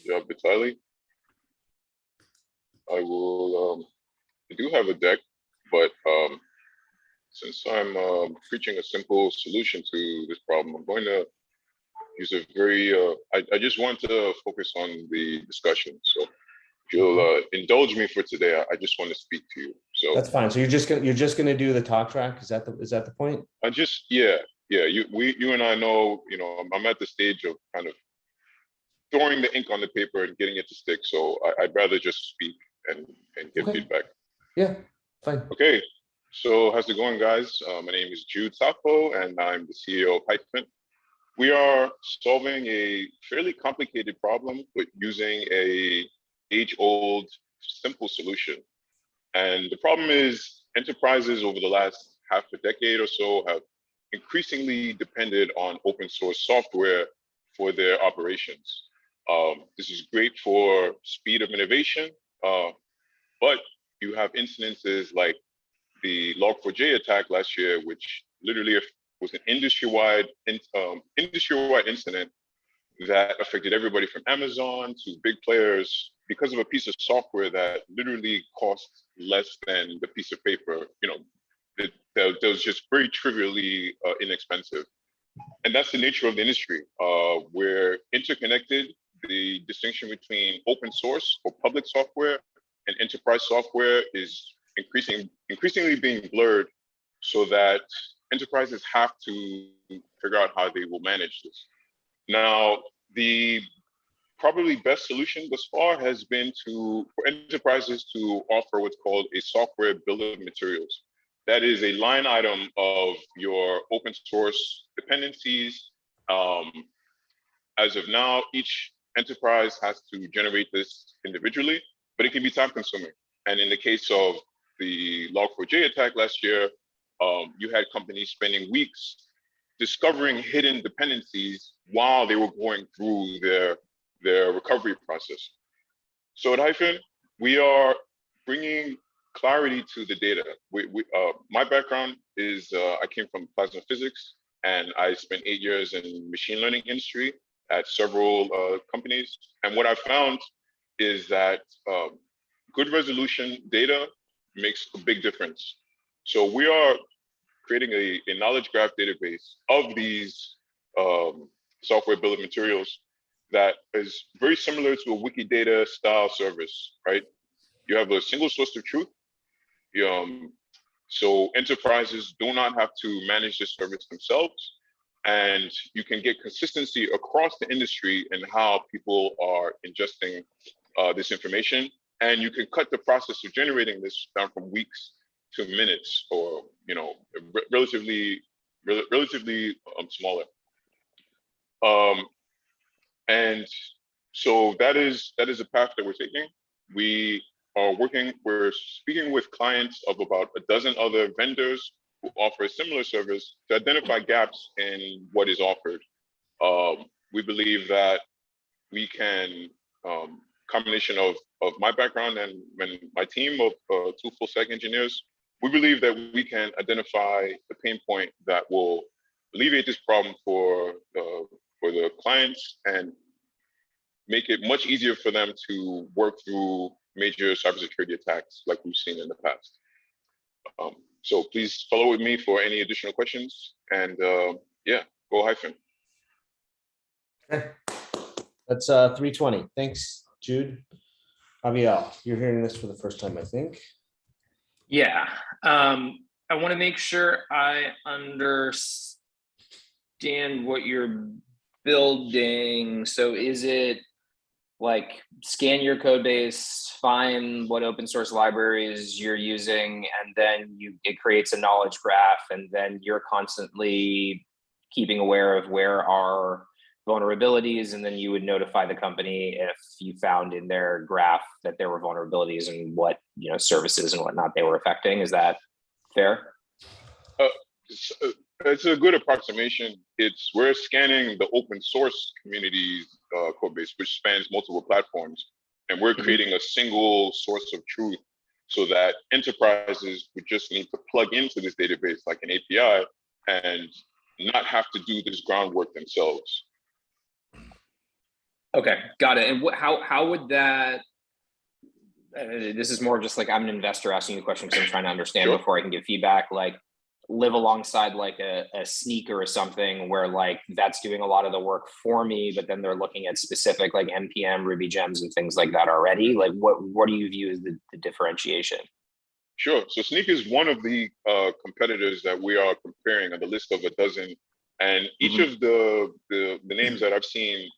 Vitali. I do have a deck, but since I'm preaching a simple solution to this problem, I'm going to use a very, I just want to focus on the discussion. So if you'll indulge me for today, I just want to speak to you. So that's fine. So you're just gonna do the talk track. Is that the point? Yeah. You and I know, I'm at the stage of kind of throwing the ink on the paper and getting it to stick. So I'd rather just speak and get feedback. Yeah, fine. Okay. So how's it going, guys? My name is Jude Sappho, and I'm the CEO of Haiphen. We are solving a fairly complicated problem, but using a age-old, simple solution. And the problem is enterprises over the last half a decade or so have increasingly depended on open source software for their operations. This is great for speed of innovation, but you have incidences like the Log4j attack last year, which literally was an industry-wide incident that affected everybody from Amazon to big players because of a piece of software that literally cost less than the piece of paper. That was just very trivially inexpensive. And that's the nature of the industry. We're interconnected. The distinction between open source or public software and enterprise software is increasingly being blurred, so that enterprises have to figure out how they will manage this. Now, the probably best solution thus far has been for enterprises to offer what's called a software bill of materials. That is a line item of your open source dependencies. As of now, each enterprise has to generate this individually, but it can be time consuming. And in the case of the Log4j attack last year, you had companies spending weeks discovering hidden dependencies while they were going through their recovery process. So at Haiphen, we are bringing clarity to the data. My background is I came from plasma physics, and I spent 8 years in machine learning industry at several companies. And what I found is that good resolution data makes a big difference. So we are creating a knowledge graph database of these software bill of materials that is very similar to a Wikidata style service, right? You have a single source of truth. So enterprises do not have to manage this service themselves, and you can get consistency across the industry in how people are ingesting this information. And you can cut the process of generating this down from weeks to minutes, or relatively smaller. And so that is a path that we're taking. We're speaking with clients of about a dozen other vendors who offer a similar service to identify gaps in what is offered. We believe that we can, combination of my background and my team of 2 full stack engineers, we believe that we can identify the pain point that will alleviate this problem for the clients and make it much easier for them to work through major cybersecurity attacks like we've seen in the past. So please follow with me for any additional questions, and yeah, go Haiphen. Okay. That's 3:20. Thanks, Jude. Abiel, you're hearing this for the first time, I think. Yeah. I want to make sure I understand what you're building. So is it like scan your code base, find what open source libraries you're using, and then it creates a knowledge graph, and then you're constantly keeping aware of where are vulnerabilities, and then you would notify the company if you found in their graph that there were vulnerabilities and what services and whatnot they were affecting. Is that fair? It's a good approximation. We're scanning the open source community's code base, which spans multiple platforms, and we're creating a single source of truth so that enterprises would just need to plug into this database like an API and not have to do this groundwork themselves. Okay, got it. And how would that? This is more just like I'm an investor asking you a question because I'm trying to understand Sure. before I can give feedback. Like, live alongside like a sneaker or something where like that's doing a lot of the work for me, but then they're looking at specific like NPM, Ruby gems, and things like that already. Like, what do you view as the differentiation? Sure. So Sneak is one of the competitors that we are comparing on the list of a dozen, and each Mhm. of the names that I've seen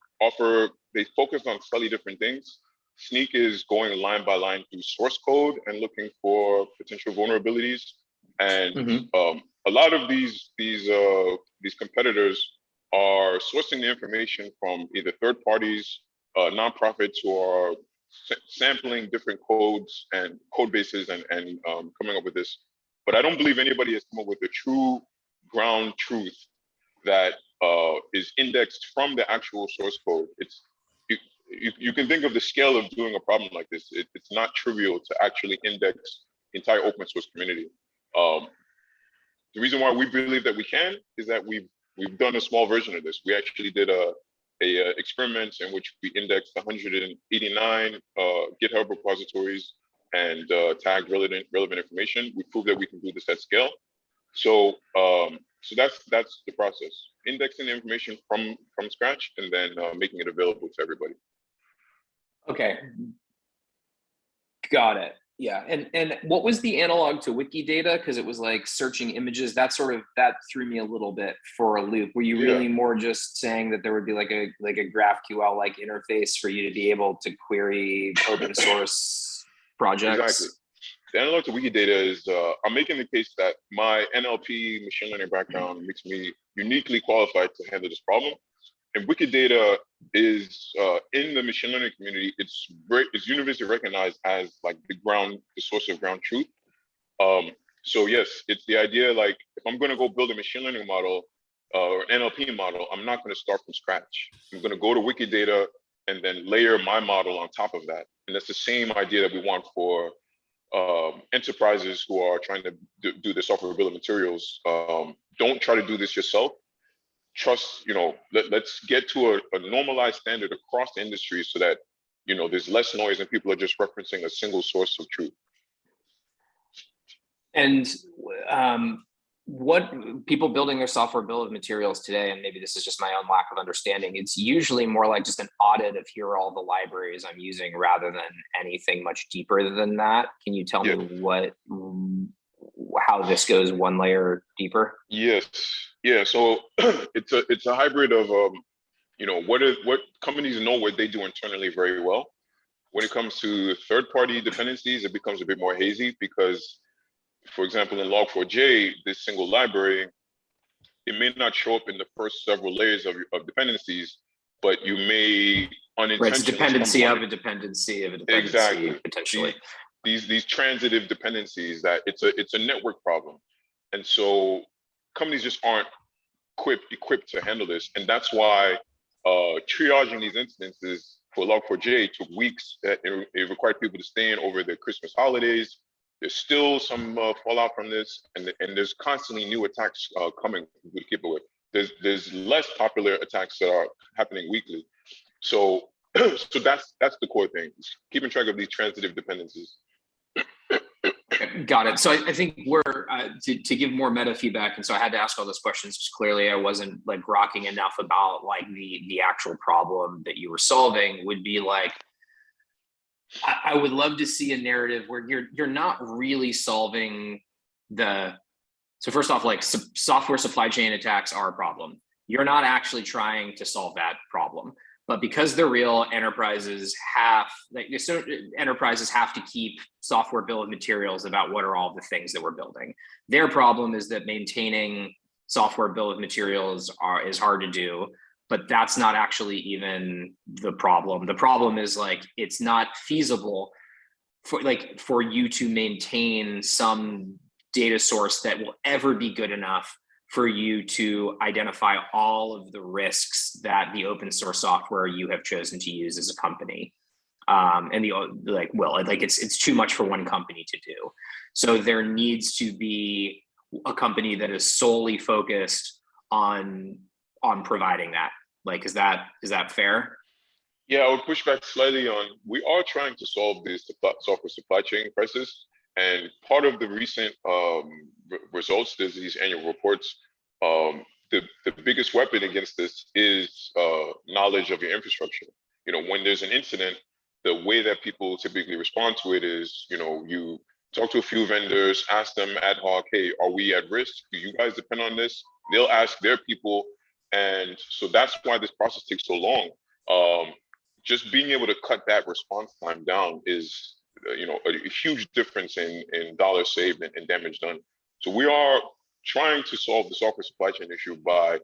they focus on slightly different things. Sneak is going line by line through source code and looking for potential vulnerabilities, and Mhm. a lot of these competitors are sourcing the information from either third parties, nonprofits who are sampling different codes and code bases and coming up with this. But I don't believe anybody has come up with a true ground truth that is indexed from the actual source code. You can think of the scale of doing a problem like this. It's not trivial to actually index the entire open source community. Um, the reason why we believe that we can is that we've done a small version of this. We actually did a experiment in which we indexed 189 GitHub repositories and tagged relevant information. We proved that we can do this at scale. So so that's the process: indexing the information from scratch and then making it available to everybody. Okay, got it. Yeah, and what was the analog to Wiki data? Because it was like searching images. That threw me a little bit for a loop. Were you Yeah, really more just saying that there would be like a GraphQL like interface for you to be able to query open source exactly. projects? The analog to Wikidata is, I'm making the case that my NLP machine learning background makes me uniquely qualified to handle this problem. And Wikidata is in the machine learning community. It's universally recognized as like the source of ground truth. Um, so yes, it's the idea like if I'm going to go build a machine learning model or an NLP model, I'm not going to start from scratch. I'm going to go to Wikidata and then layer my model on top of that. And that's the same idea that we want for enterprises who are trying to do the software bill of materials. Don't try to do this yourself. Trust, let's get to a normalized standard across the industry so that, there's less noise and people are just referencing a single source of truth. And what people building their software bill of materials today, and maybe this is just my own lack of understanding, it's usually more like just an audit of here are all the libraries I'm using rather than anything much deeper than that. Can you tell Yeah. me how this goes one layer deeper? Yes. Yeah. So it's a hybrid of what companies know what they do internally very well. When it comes to third-party dependencies, it becomes a bit more hazy because, for example, in Log4j, this single library, it may not show up in the first several layers of dependencies, but you may Right, it's a unintentionally dependency stumble of on a it. dependency of a dependency, Exactly. potentially. These transitive dependencies that it's a network problem. And so companies just aren't equipped to handle this. And that's why triaging these instances for Log4j took weeks. It required people to stay in over the Christmas holidays. There's still some fallout from this, and there's constantly new attacks coming to keep it with. There's less popular attacks that are happening weekly. So so that's the core thing, keeping track of these transitive dependencies. Got it. So I think we're to give more meta feedback, and so I had to ask all those questions because clearly I wasn't like grokking enough about like the actual problem that you were solving. Would be like I would love to see a narrative where you're not really solving the. So first off, like software supply chain attacks are a problem. You're not actually trying to solve that problem. But because they're real, enterprises have to keep software bill of materials about what are all the things that we're building. Their problem is that maintaining software bill of materials is hard to do, but that's not actually even the problem. The problem is like it's not feasible for you to maintain some data source that will ever be good enough for you to identify all of the risks that the open source software you have chosen to use as a company. It's too much for one company to do. So there needs to be a company that is solely focused on providing that. Like, is that fair? Yeah, I would push back slightly on, we are trying to solve this software supply chain crisis. And part of the recent results, there's these annual reports. The biggest weapon against this is knowledge of your infrastructure. You know, when there's an incident, the way that people typically respond to it is, you know, you talk to a few vendors, ask them ad hoc, hey, are we at risk? Do you guys depend on this? They'll ask their people. And so that's why this process takes so long. Just being able to cut that response time down is, you know, a huge difference in dollars saved and damage done. So we are trying to solve the software supply chain issue by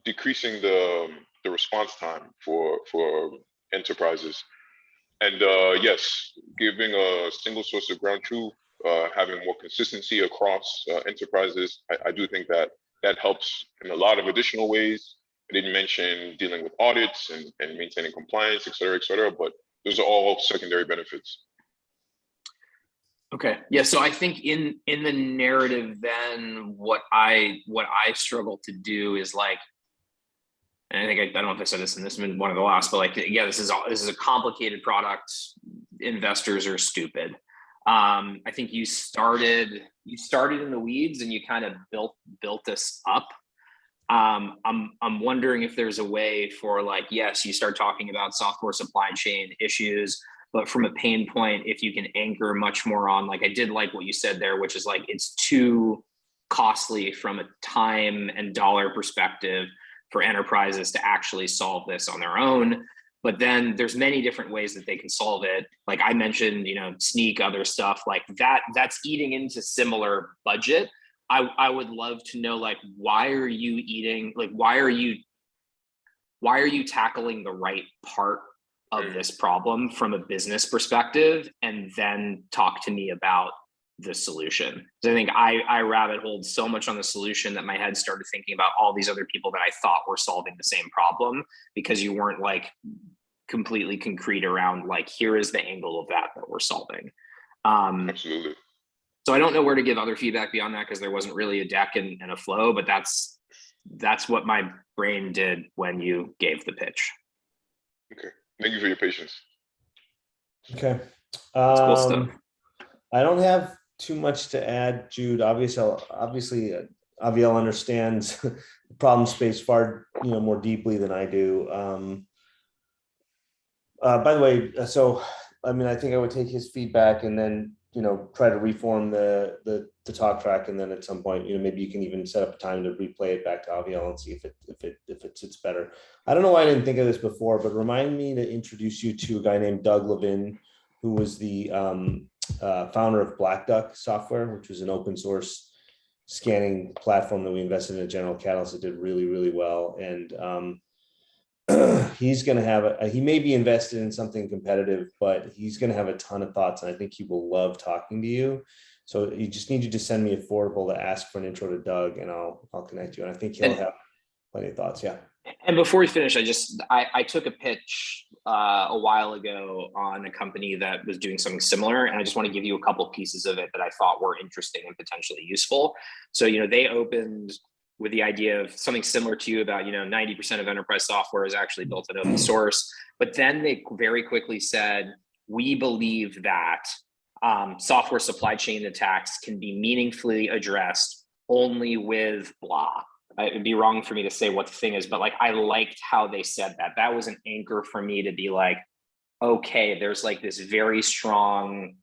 decreasing the response time for enterprises. And yes, giving a single source of ground truth, having more consistency across enterprises, I do think that that helps in a lot of additional ways. I didn't mention dealing with audits and maintaining compliance, et cetera, but those are all secondary benefits. Okay. Yeah. So I think in the narrative, then what I struggle to do is like, and I think I don't know if I said this, and this has been one of the last, but like, yeah, this is a complicated product. Investors are stupid. I think you started in the weeds and you kind of built us up. I'm wondering if there's a way for like, yes, you start talking about software supply chain issues, but from a pain point, if you can anchor much more on, like, I did like what you said there, which is like, it's too costly from a time and dollar perspective for enterprises to actually solve this on their own. But then there's many different ways that they can solve it. Like I mentioned, you know, Sneak, other stuff like that's eating into similar budget. I would love to know, like, why are you tackling the right part of this problem from a business perspective, and then talk to me about the solution. So I think I rabbit holed so much on the solution that my head started thinking about all these other people that I thought were solving the same problem, because you weren't like completely concrete around like, here is the angle of that we're solving. Absolutely. So I don't know where to give other feedback beyond that, because there wasn't really a deck and a flow, but that's what my brain did when you gave the pitch. Okay. Thank you for your patience. Okay. Cool stuff. I don't have too much to add, Jude. Obviously, Aviel understands the problem space far more deeply than I do. By the way, so I mean, I think I would take his feedback and then try to reform the talk track, and then at some point, maybe you can even set up a time to replay it back to Aviel and see if it sits better. I don't know why I didn't think of this before, but remind me to introduce you to a guy named Doug Levin, who was the founder of Black Duck Software, which was an open source scanning platform that we invested in at General Catalyst that did really, really well. And he's going to have he may be invested in something competitive, but he's going to have a ton of thoughts, and I think he will love talking to you. So you just need to send me a forwardable to ask for an intro to Doug, and I'll connect you. And I think he'll have plenty of thoughts. Yeah. And before we finish, I took a pitch a while ago on a company that was doing something similar, and I just want to give you a couple of pieces of it that I thought were interesting and potentially useful. So they opened with the idea of something similar to you about 90% of enterprise software is actually built in open source, but then they very quickly said, we believe that software supply chain attacks can be meaningfully addressed only with blah. It'd be wrong for me to say what the thing is, but like, I liked how they said that. That was an anchor for me to be like, okay, there's like this very strong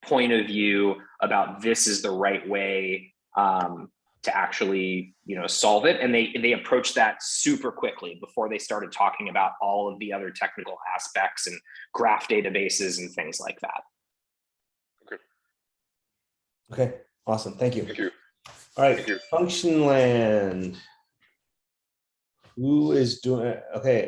point of view about this is the right way to actually, solve it. And they approached that super quickly before they started talking about all of the other technical aspects and graph databases and things like that. Okay. Awesome. Thank you. Thank you. All right. Function land. Who is doing it? Okay.